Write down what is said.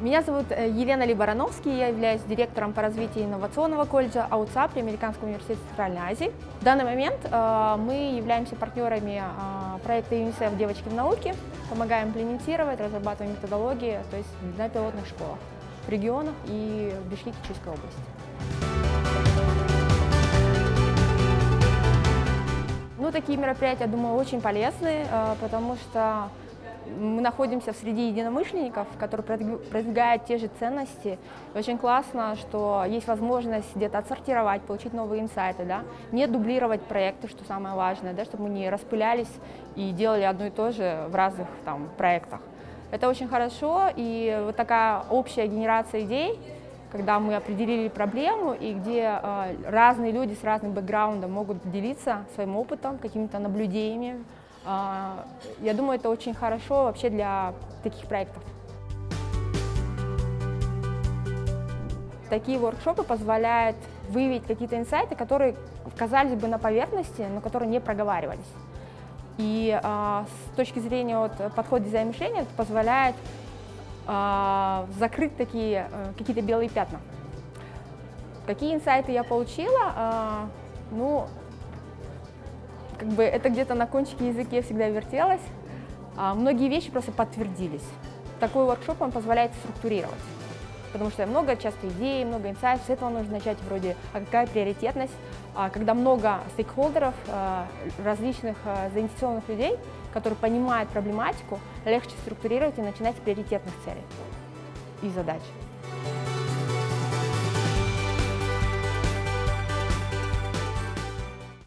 Меня зовут Елена Либарановский, я являюсь директором по развитию инновационного колледжа АУЦА при Американском университете Центральной Азии. В данный момент мы являемся партнерами проекта ЮНИСЕФ «Девочки в науке», помогаем имплементировать, разрабатываем методологии, то есть на пилотных школах в регионах и в Бишкеке-Чуйской области. Такие мероприятия, думаю, очень полезны, потому что мы находимся в среде единомышленников, которые продвигают те же ценности. И очень классно, что есть возможность где-то отсортировать, получить новые инсайты, да? Не дублировать проекты, что самое важное, да? Чтобы мы не распылялись и делали одно и то же в разных проектах. Это очень хорошо, и вот такая общая генерация идей, когда мы определили проблему и где разные люди с разным бэкграундом могут делиться своим опытом, какими-то наблюдениями. Я думаю, это очень хорошо вообще для таких проектов. Такие воркшопы позволяют выявить какие-то инсайты, которые казались бы на поверхности, но которые не проговаривались. И с точки зрения подхода дизайн мышления это позволяет закрыть такие какие-то белые пятна. Какие инсайты я получила? Это где-то на кончике языка всегда вертелось. Многие вещи просто подтвердились. Такой воркшоп он позволяет структурировать, потому что много часто идей, много инсайтов. С этого нужно начать вроде, какая приоритетность. Когда много стейкхолдеров, различных заинтересованных людей, которые понимают проблематику, легче структурировать и начинать с приоритетных целей и задач.